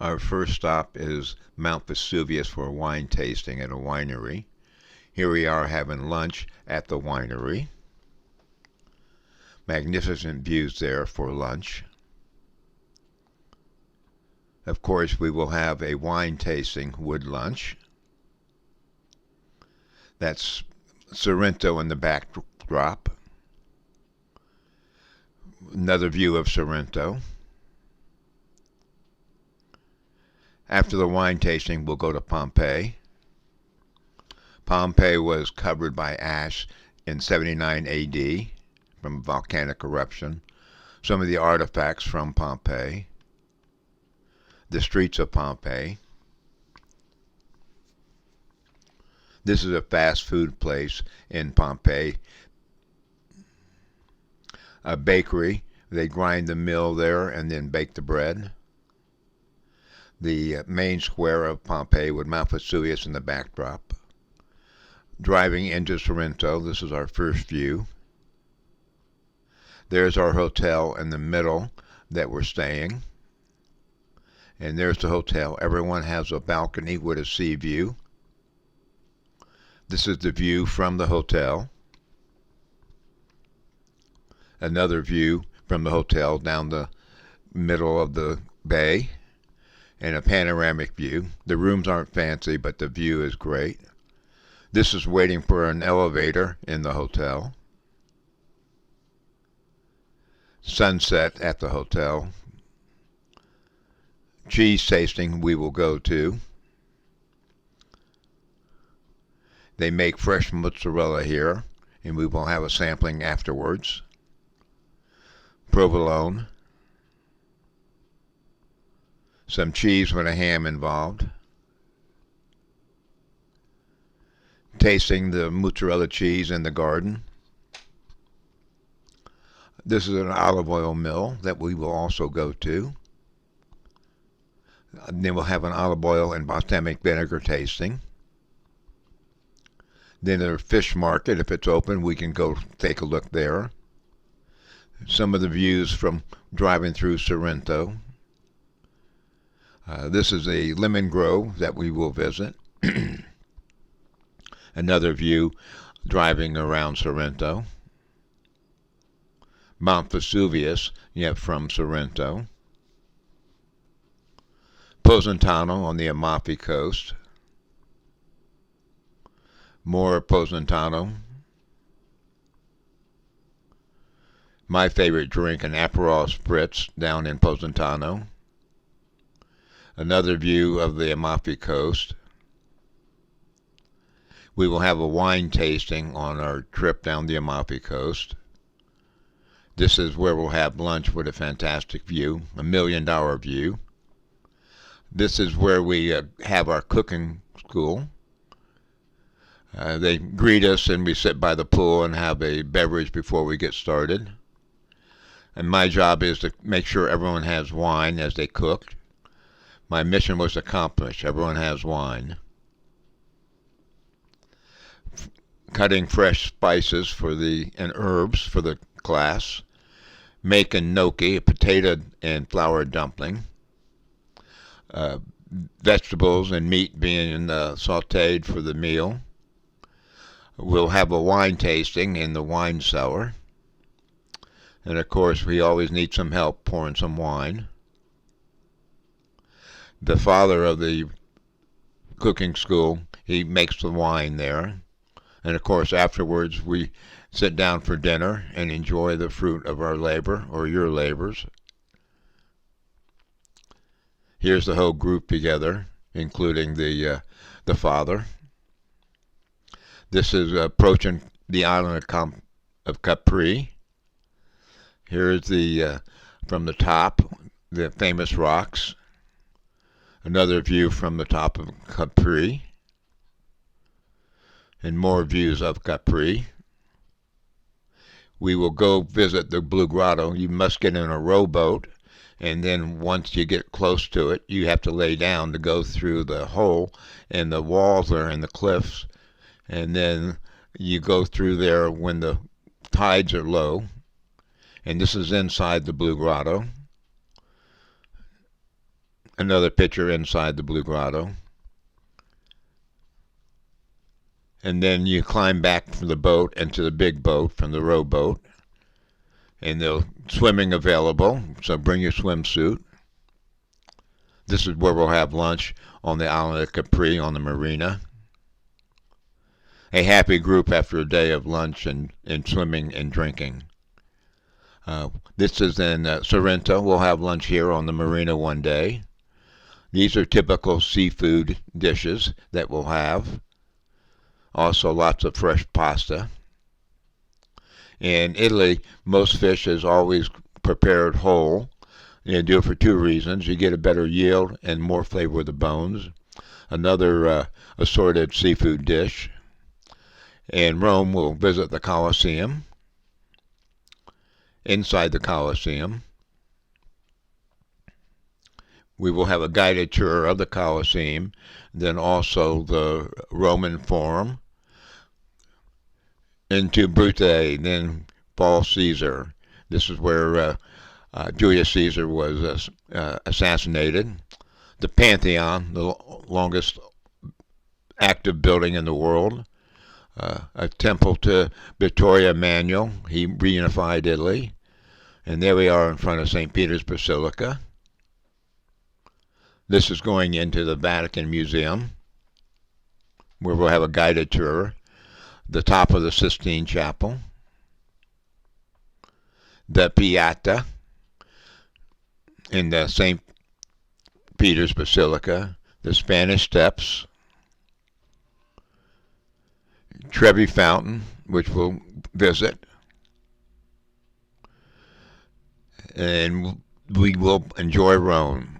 Our first stop is Mount Vesuvius for a wine tasting at a winery. Here we are having lunch at the winery. Magnificent views there for lunch. Of course, we will have a wine tasting wood lunch. That's Sorrento in the backdrop. Another view of Sorrento. After the wine tasting, we'll go to Pompeii. Pompeii was covered by ash in 79 AD from volcanic eruption. Some of the artifacts from Pompeii. The streets of Pompeii. This is a fast food place in Pompeii. A bakery. They grind the mill there and then bake the bread. The main square of Pompeii with Mount Vesuvius in the backdrop. Driving into Sorrento, this is our first view. There's our hotel in the middle that we're staying. And there's the hotel. Everyone has a balcony with a sea view. This is the view from the hotel. Another view from the hotel down the middle of the bay. And a panoramic view. The rooms aren't fancy, but the view is great. This is waiting for an elevator in the hotel. Sunset at the hotel. Cheese tasting we will go to. They make fresh mozzarella here, and we will have a sampling afterwards. Provolone. Some cheese with a ham involved. Tasting the mozzarella cheese in the garden. This is an olive oil mill that we will also go to. Then we'll have an olive oil and balsamic vinegar tasting. Then there's a fish market. If it's open, we can go take a look there. Some of the views from driving through Sorrento. This is a lemon grove that we will visit. Another view driving around Sorrento. Mount Vesuvius, from Sorrento. Positano on the Amalfi Coast. More Positano. My favorite drink, an Aperol Spritz down in Positano. Another view of the Amalfi Coast. We will have a wine tasting on our trip down the Amalfi Coast. This is where we'll have lunch with a fantastic view, $1 million view. This is where we have our cooking school. They greet us and we sit by the pool and have a beverage before we get started. And my job is to make sure everyone has wine as they cook. My mission was accomplished. Everyone has wine. Cutting fresh spices and herbs for the class. Making gnocchi, a potato and flour dumpling. Vegetables and meat being sauteed for the meal. We'll have a wine tasting in the wine cellar. And of course, we always need some help pouring some wine. The father of the cooking school, he makes the wine there. And of course, afterwards, we sit down for dinner and enjoy the fruit of our labor, or your labors. Here's the whole group together, including the father. This is approaching the island of Capri. Here's from the top, the famous rocks. Another view from the top of Capri. And more views of Capri. We will go visit the Blue Grotto. You must get in a rowboat, and then once you get close to it, you have to lay down to go through the hole in the walls there in the cliffs, and then you go through there when the tides are low. And this is inside the Blue Grotto. another picture inside the Blue Grotto. And then you climb back from the boat into the big boat from the rowboat. And there's swimming available, so bring your swimsuit. This is where we'll have lunch on the island of Capri on the marina. A happy group after a day of lunch and swimming and drinking. This is in Sorrento. We'll have lunch here on the marina one day. These are typical seafood dishes that we'll have. Also lots of fresh pasta. In Italy, most fish is always prepared whole. You do it for two reasons. You get a better yield and more flavor with the bones. Another assorted seafood dish. In Rome, we'll visit the Colosseum. Inside the Colosseum, we will have a guided tour of the Colosseum, then also the Roman Forum, into Brute, then Fall Caesar. This is where Julius Caesar was assassinated. The Pantheon, the longest active building in the world. A temple to Vittorio Emanuele. He reunified Italy. And there we are in front of St. Peter's Basilica. This is going into the Vatican Museum, where we'll have a guided tour. The top of the Sistine Chapel. The Piazza in the St. Peter's Basilica. The Spanish Steps. Trevi Fountain, which we'll visit. And we will enjoy Rome.